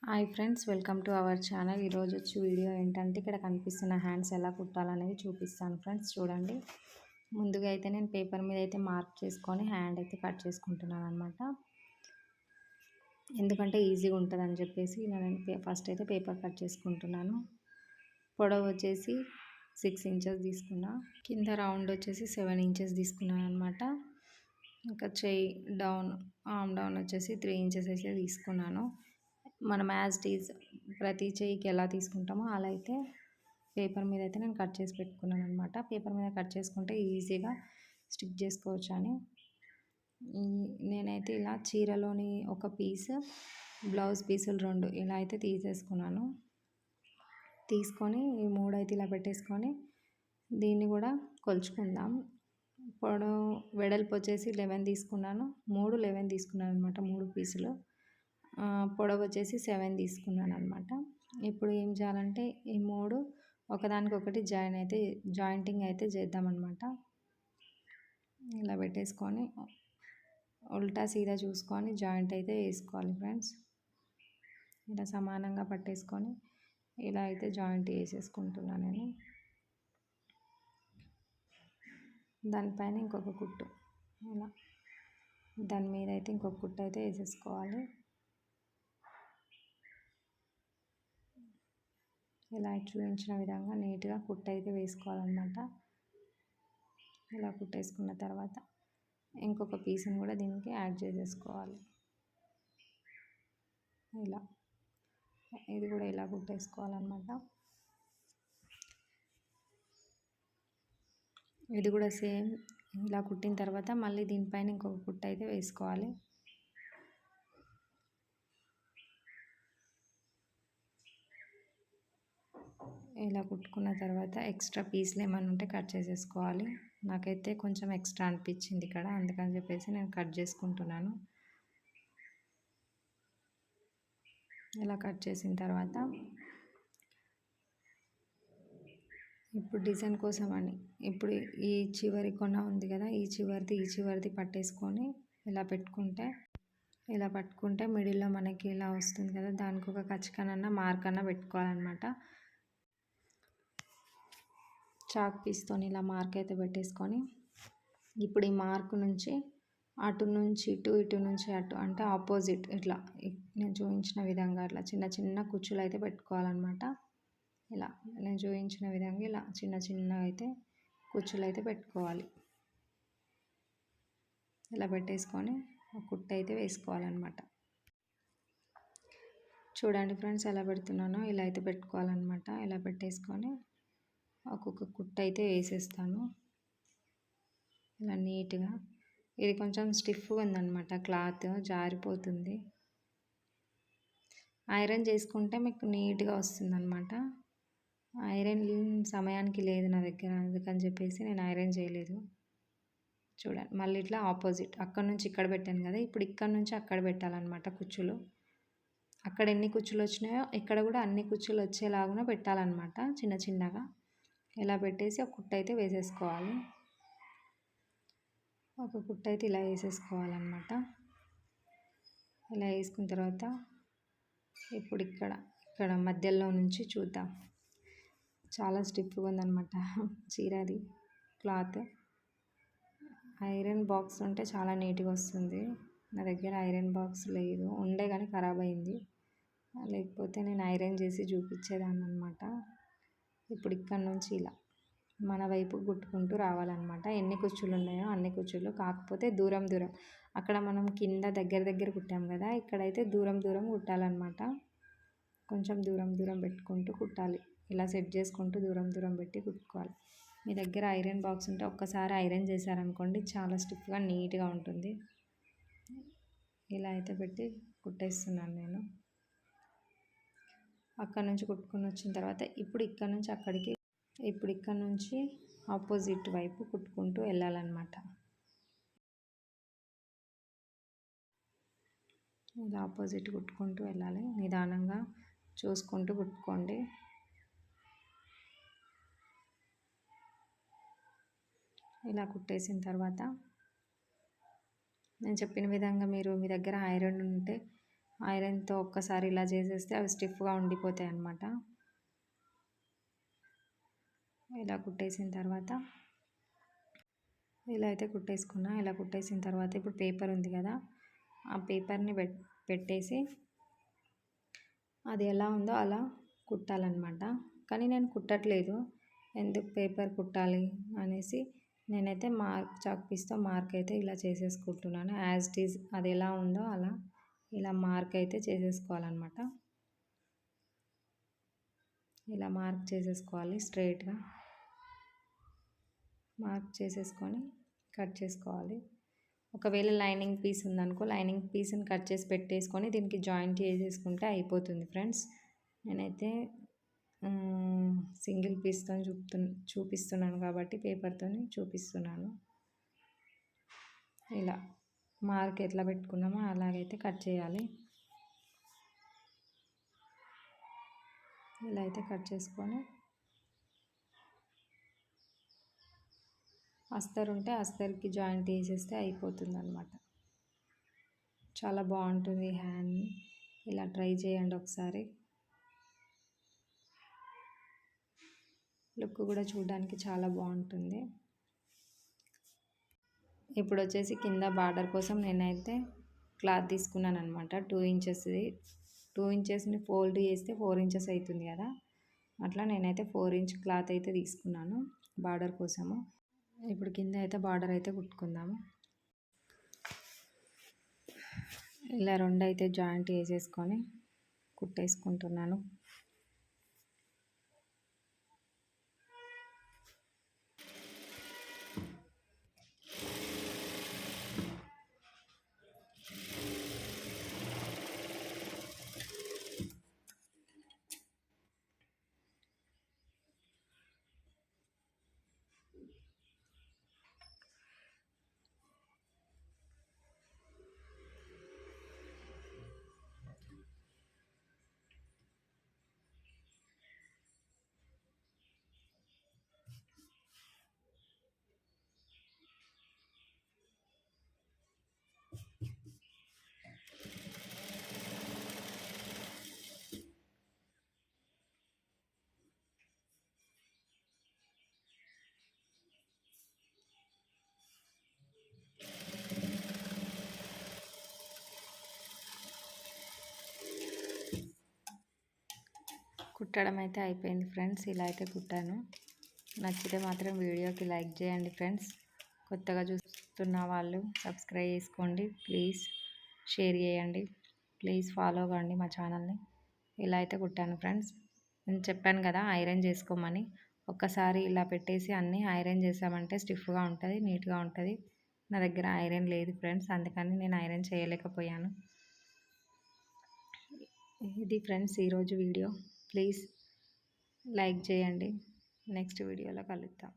Hi friends, welcome to our channel. ఈరోజు వచ్చి video ఏంటంటే ఇక్కడ కనిపిస్తున్న హ్యాండ్స్ ఎలా కుట్టాలనేది చూపిస్తాను ఫ్రెండ్స్. చూడండి, ముందుగా అయితే నేను పేపర్ మీద అయితే మార్క్ చేసుకొని హ్యాండ్ అయితే కట్ చేసుకుంటున్నాను అనమాట. ఎందుకంటే ఈజీగా ఉంటుందని చెప్పేసి ఇలా నేను ఫస్ట్ అయితే పేపర్ కట్ చేసుకుంటున్నాను. పొడవు వచ్చేసి 6 ఇంచెస్ తీసుకున్నా, కింద రౌండ్ వచ్చేసి 7 ఇంచెస్ తీసుకున్నాను అనమాట. ఇంకా చెయ్యి డౌన్, ఆర్మ్ డౌన్ వచ్చేసి 3 ఇంచెస్ అయితే తీసుకున్నాను. మనం యాజ్ టీజ్ ప్రతి చెయ్యికి ఎలా తీసుకుంటామో అలా అయితే పేపర్ మీద అయితే నేను కట్ చేసి పెట్టుకున్నాను అనమాట. పేపర్ మీద కట్ చేసుకుంటే ఈజీగా స్టిక్ చేసుకోవచ్చు అని నేనైతే ఇలా చీరలోని ఒక పీస్, బ్లౌజ్ పీసులు 2 ఇలా అయితే తీసేసుకున్నాను. తీసుకొని ఈ 3 అయితే ఇలా పెట్టేసుకొని దీన్ని కూడా కొలుచుకుందాం. వెడల్పు వచ్చేసి 11 తీసుకున్నాను, 11 తీసుకున్నాను అనమాట. 3 పీసులు. పొడవు వచ్చేసి 7 తీసుకున్నాను అనమాట. ఇప్పుడు ఏం చేయాలంటే ఈ 3 ఒకదానికొకటి జాయింటింగ్ అయితే చేద్దామన్నమాట. ఇలా పెట్టేసుకొని ఉల్టా సీదా చూసుకొని జాయింట్ అయితే వేసుకోవాలి ఫ్రెండ్స్. ఇలా సమానంగా పట్టేసుకొని ఇలా అయితే జాయింట్ వేసేసుకుంటున్నాను నేను. దానిపైన ఇంకొక కుట్టు, ఇలా దాని మీద అయితే ఇంకొక కుట్టు అయితే వేసేసుకోవాలి. ఇలా చూపించిన విధంగా నీట్గా కుట్టు అయితే వేసుకోవాలన్నమాట. ఇలా కుట్టేసుకున్న తర్వాత ఇంకొక పీస్ని కూడా దీనికి యాడ్ చేసేసుకోవాలి. ఇలా ఇది కూడా ఇలా కుట్టేసుకోవాలన్నమాట. ఇది కూడా సేమ్ ఇలా కుట్టిన తర్వాత మళ్ళీ దీనిపైన ఇంకొక కుట్టు అయితే వేసుకోవాలి. ఇలా కుట్టుకున్న తర్వాత ఎక్స్ట్రా పీస్లు ఏమైనా ఉంటే కట్ చేసేసుకోవాలి. నాకైతే కొంచెం ఎక్స్ట్రా అనిపించింది ఇక్కడ, అందుకని చెప్పేసి నేను కట్ చేసుకుంటున్నాను. ఇలా కట్ చేసిన తర్వాత ఇప్పుడు డిజైన్ కోసం అని ఇప్పుడు ఈ చివరి కొన ఉంది కదా, ఈ చివరిది పట్టేసుకొని ఇలా పట్టుకుంటే మిడిల్లో మనకి ఇలా వస్తుంది కదా, దానికి ఒక కచ్చికనన్నా మార్క్ అన్న పెట్టుకోవాలన్నమాట. చాక్ పీస్తో ఇలా మార్క్ అయితే పెట్టేసుకొని ఇప్పుడు ఈ మార్క్ నుంచి అటు నుంచి ఇటు నుంచి అటు అంటే ఆపోజిట్ ఇట్లా నేను చూపించిన విధంగా అట్లా చిన్న చిన్న కుచ్చులు అయితే పెట్టుకోవాలన్నమాట. ఇలా నేను చూపించిన విధంగా ఇలా చిన్నగా అయితే కుచ్చులు అయితే పెట్టుకోవాలి. ఇలా పెట్టేసుకొని కుట్టు అయితే వేసుకోవాలన్నమాట. చూడండి ఫ్రెండ్స్, ఎలా పెడుతున్నానో ఇలా అయితే పెట్టుకోవాలన్నమాట. ఇలా పెట్టేసుకొని ఒక్కొక్క కుట్టు అయితే వేసేస్తాను ఇలా నీట్గా. ఇది కొంచెం స్టిఫ్గా ఉందన్నమాట, క్లాత్ జారిపోతుంది. ఐరన్ చేసుకుంటే మీకు నీట్గా వస్తుందన్నమాట. ఐరన్ సమయానికి లేదు నా దగ్గర, అందుకని చెప్పేసి నేను ఐరన్ చేయలేదు. చూడండి, మళ్ళీ ఇట్లా ఆపోజిట్ అక్కడ నుంచి ఇక్కడ పెట్టాను కదా, ఇప్పుడు ఇక్కడ నుంచి అక్కడ పెట్టాలన్నమాట కుచ్చులు. అక్కడ ఎన్ని కుచ్చులు వచ్చినాయో ఇక్కడ కూడా అన్ని కుచ్చులు వచ్చేలాగా పెట్టాలన్నమాట చిన్నగా. ఇలా పెట్టేసి ఒక కుట్టు అయితే వేసేసుకోవాలి. ఒక కుట్టు అయితే ఇలా వేసేసుకోవాలన్నమాట. ఇలా వేసుకున్న తర్వాత ఇప్పుడు ఇక్కడ మధ్యలో నుంచి చూద్దాం. చాలా స్టిఫ్గా ఉందన్నమాట చీరది క్లాత్. ఐరన్ బాక్స్ ఉంటే చాలా నీట్గా వస్తుంది. నా దగ్గర ఐరన్ బాక్స్ లేదు, ఉండే కానీ ఖరాబ్ అయింది. లేకపోతే నేను ఐరన్ చేసి చూపించేదాన్ని అనమాట. ఇప్పుడు ఇక్కడ నుంచి ఇలా మన వైపు కుట్టుకుంటూ రావాలన్నమాట. ఎన్ని కుచ్చులు ఉన్నాయో అన్ని కుచ్చులు, కాకపోతే దూరం అక్కడ మనం కింద దగ్గర కుట్టాం కదా, ఇక్కడైతే దూరం కుట్టాలన్నమాట. కొంచెం దూరం పెట్టుకుంటూ కుట్టాలి. ఇలా సెట్ చేసుకుంటూ దూరం పెట్టి కుట్టుకోవాలి. మీ దగ్గర ఐరన్ బాక్స్ ఉంటే ఒక్కసారి ఐరన్ చేశారనుకోండి, చాలా స్టిఫ్గా నీట్గా ఉంటుంది. ఇలా అయితే పెట్టి కుట్టేస్తున్నాను నేను. అక్కడ నుంచి కుట్టుకుని వచ్చిన తర్వాత ఇప్పుడు ఇక్కడ నుంచి ఆపోజిట్ వైపు కుట్టుకుంటూ వెళ్ళాలన్నమాట. ఇలా ఆపోజిట్ కుట్టుకుంటూ వెళ్ళాలి. నిదానంగా చూసుకుంటూ కుట్టుకోండి. ఇలా కుట్టేసిన తర్వాత నేను చెప్పిన విధంగా మీ దగ్గర ఐరన్ ఉంటే ఐరన్తో ఒక్కసారి ఇలా చేసేస్తే అవి స్టిఫ్గా ఉండిపోతాయి అన్నమాట. ఇలా కుట్టేసిన తర్వాత ఇలా అయితే కుట్టేసుకున్నా. ఇలా కుట్టేసిన తర్వాత ఇప్పుడు పేపర్ ఉంది కదా, ఆ పేపర్ని పెట్టేసి అది ఎలా ఉందో అలా కుట్టాలన్నమాట. కానీ నేను కుట్టట్లేదు, ఎందుకు పేపర్ కుట్టాలి అనేసి నేనైతే చాక్ పీస్తో మార్క్ అయితే ఇలా చేసేసుకుంటున్నాను. యాజ్ ఇట్ ఈజ్ అది ఎలా ఉందో అలా ఇలా మార్క్ అయితే చేసేసుకోవాలన్నమాట. ఇలా మార్క్ చేసేసుకోవాలి, స్ట్రైట్గా మార్క్ చేసేసుకొని కట్ చేసుకోవాలి. ఒకవేళ లైనింగ్ పీస్ ఉందనుకో, లైనింగ్ పీస్ని కట్ చేసి పెట్టేసుకొని దీనికి జాయింట్ చేసేసుకుంటే అయిపోతుంది ఫ్రెండ్స్. నేనైతే సింగిల్ పీస్తో చూపిస్తున్నాను కాబట్టి పేపర్తో చూపిస్తున్నాను. ఇలా మార్క్ ఎట్లా పెట్టుకున్నామో అలాగైతే కట్ చేయాలి. ఇలా అయితే కట్ చేసుకొని అస్తర్ ఉంటే అస్తర్కి జాయింట్ వేసేస్తే అయిపోతుంది అన్నమాట. చాలా బాగుంటుంది హ్యాండ్. ఇలా ట్రై చేయండి ఒకసారి. లుక్ కూడా చూడడానికి చాలా బాగుంటుంది. ఇప్పుడు వచ్చేసి కింద బార్డర్ కోసం నేనైతే క్లాత్ తీసుకున్నాను అనమాట. 2 ఇంచెస్ది. 2 ఇంచెస్ని ఫోల్డ్ చేస్తే 4 ఇంచెస్ అవుతుంది కదా, అట్లా నేనైతే 4 ఇంచ్ క్లాత్ అయితే తీసుకున్నాను బార్డర్ కోసము. ఇప్పుడు కింద అయితే బార్డర్ అయితే కుట్టుకుందాము. ఇలా 2 అయితే జాయింట్ వేసేసుకొని కుట్టేసుకుంటున్నాను. కుట్టడం అయితే అయిపోయింది ఫ్రెండ్స్. ఇలా అయితే కుట్టాను. నచ్చితే మాత్రం వీడియోకి లైక్ చేయండి ఫ్రెండ్స్. కొత్తగా చూస్తున్న వాళ్ళు సబ్స్క్రైబ్ చేసుకోండి ప్లీజ్. షేర్ చేయండి ప్లీజ్. ఫాలో అవ్వండి మా ఛానల్ని. ఇలా అయితే కుట్టాను ఫ్రెండ్స్. నేను చెప్పాను కదా ఐరన్ చేసుకోమని. ఒక్కసారి ఇలా పెట్టేసి అన్నీ ఐరన్ చేసామంటే స్టిఫ్గా ఉంటుంది, నీట్గా ఉంటుంది. నా దగ్గర ఐరన్ లేదు ఫ్రెండ్స్, అందుకని నేను ఐరన్ చేయలేకపోయాను. ఇది ఫ్రెండ్స్ ఈరోజు వీడియో. ప్లీజ్ లైక్ చేయండి. నెక్స్ట్ వీడియోలో కలుద్దాం.